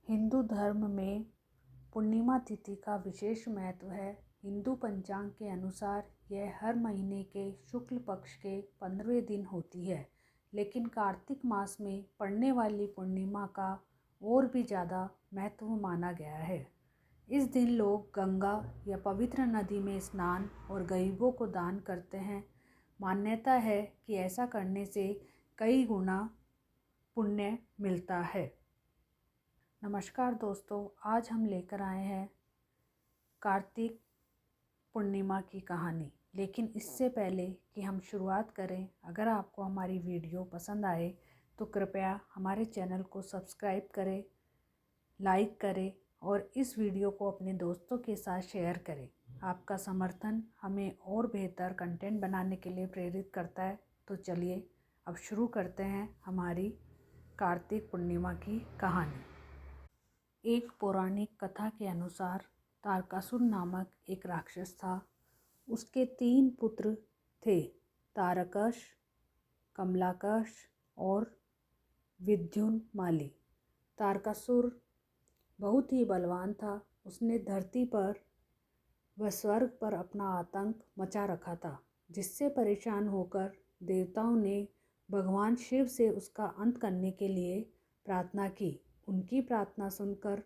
हिंदू धर्म में पूर्णिमा तिथि का विशेष महत्व है। हिंदू पंचांग के अनुसार यह हर महीने के शुक्ल पक्ष के 15वें दिन होती है, लेकिन कार्तिक मास में पड़ने वाली पूर्णिमा का और भी ज़्यादा महत्व माना गया है। इस दिन लोग गंगा या पवित्र नदी में स्नान और गरीबों को दान करते हैं। मान्यता है कि ऐसा करने से कई गुना पुण्य मिलता है। नमस्कार दोस्तों, आज हम लेकर आए हैं कार्तिक पूर्णिमा की कहानी। लेकिन इससे पहले कि हम शुरुआत करें, अगर आपको हमारी वीडियो पसंद आए तो कृपया हमारे चैनल को सब्सक्राइब करें, लाइक करें और इस वीडियो को अपने दोस्तों के साथ शेयर करें। आपका समर्थन हमें और बेहतर कंटेंट बनाने के लिए प्रेरित करता है। तो चलिए अब शुरू करते हैं हमारी कार्तिक पूर्णिमा की कहानी। एक पौराणिक कथा के अनुसार तारकासुर नामक एक राक्षस था। उसके 3 पुत्र थे, तारकश, कमलाकश और विद्युन्माली। तारकासुर बहुत ही बलवान था। उसने धरती पर व स्वर्ग पर अपना आतंक मचा रखा था, जिससे परेशान होकर देवताओं ने भगवान शिव से उसका अंत करने के लिए प्रार्थना की। उनकी प्रार्थना सुनकर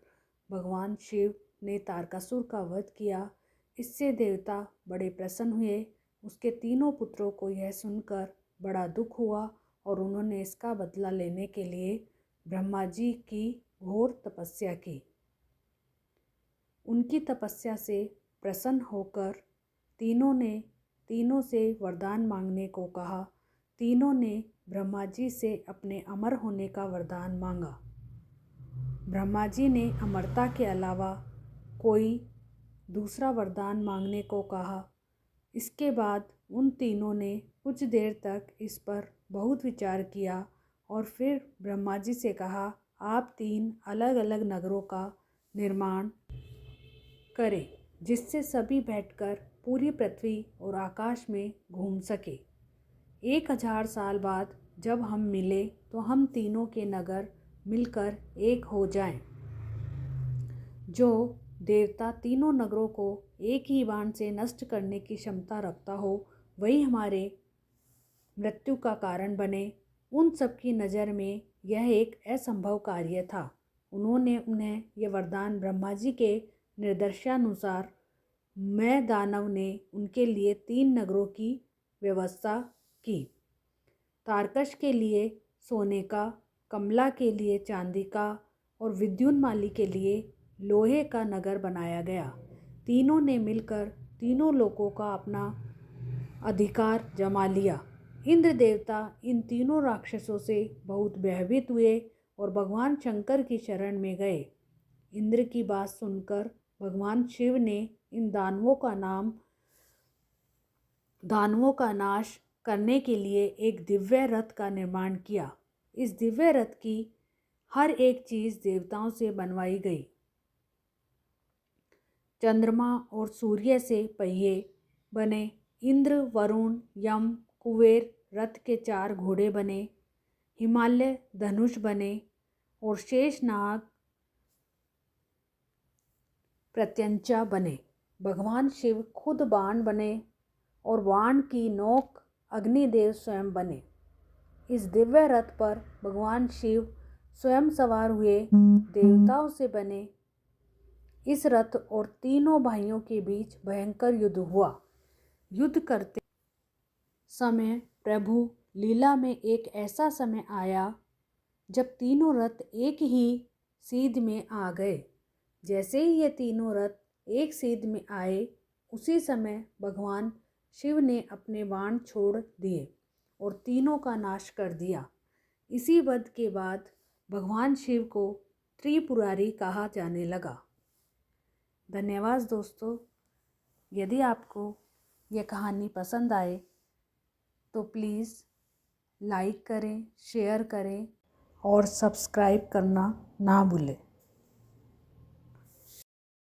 भगवान शिव ने तारकासुर का वध किया। इससे देवता बड़े प्रसन्न हुए। उसके 3 पुत्रों को यह सुनकर बड़ा दुख हुआ और उन्होंने इसका बदला लेने के लिए ब्रह्मा जी की घोर तपस्या की। उनकी तपस्या से प्रसन्न होकर तीनों से वरदान मांगने को कहा। तीनों ने ब्रह्मा जी से अपने अमर होने का वरदान मांगा। ब्रह्मा जी ने अमरता के अलावा कोई दूसरा वरदान मांगने को कहा। इसके बाद उन तीनों ने कुछ देर तक इस पर बहुत विचार किया और फिर ब्रह्मा जी से कहा, आप 3 अलग अलग नगरों का निर्माण करें, जिससे सभी बैठकर पूरी पृथ्वी और आकाश में घूम सके। 1000 साल बाद जब हम मिले तो हम तीनों के नगर मिलकर एक हो जाएं। जो देवता तीनों नगरों को एक ही बाण से नष्ट करने की क्षमता रखता हो, वही हमारे मृत्यु का कारण बने। उन सब की नज़र में यह एक असंभव कार्य था। उन्होंने उन्हें यह वरदान ब्रह्मा जी के निर्देशानुसार मैं दानव ने उनके लिए 3 नगरों की व्यवस्था की। तारकश के लिए सोने का, कमला के लिए चांदी का और विद्युन्माली के लिए लोहे का नगर बनाया गया। तीनों ने मिलकर तीनों लोकों का अपना अधिकार जमा लिया। इंद्र देवता इन तीनों राक्षसों से बहुत भयभीत हुए और भगवान शंकर की शरण में गए। इंद्र की बात सुनकर भगवान शिव ने इन दानवों का नाश करने के लिए एक दिव्य रथ का निर्माण किया। इस दिव्य रथ की हर एक चीज़ देवताओं से बनवाई गई। चंद्रमा और सूर्य से पहिए बने। इंद्र, वरुण, यम, कुबेर रथ के 4 घोड़े बने। हिमालय धनुष बने और शेषनाग प्रत्यंचा बने। भगवान शिव खुद बाण बने और बाण की नोक अग्निदेव स्वयं बने। इस दिव्य रथ पर भगवान शिव स्वयं सवार हुए। देवताओं से बने इस रथ और तीनों भाइयों के बीच भयंकर युद्ध हुआ। युद्ध करते समय प्रभु लीला में एक ऐसा समय आया जब तीनों रथ एक ही सीध में आ गए। जैसे ही ये तीनों रथ एक सीध में आए, उसी समय भगवान शिव ने अपने बाण छोड़ दिए और तीनों का नाश कर दिया। इसी वध के बाद भगवान शिव को त्रिपुरारी कहा जाने लगा। धन्यवाद दोस्तों। यदि आपको यह कहानी पसंद आए तो प्लीज़ लाइक करें, शेयर करें और सब्सक्राइब करना ना भूलें।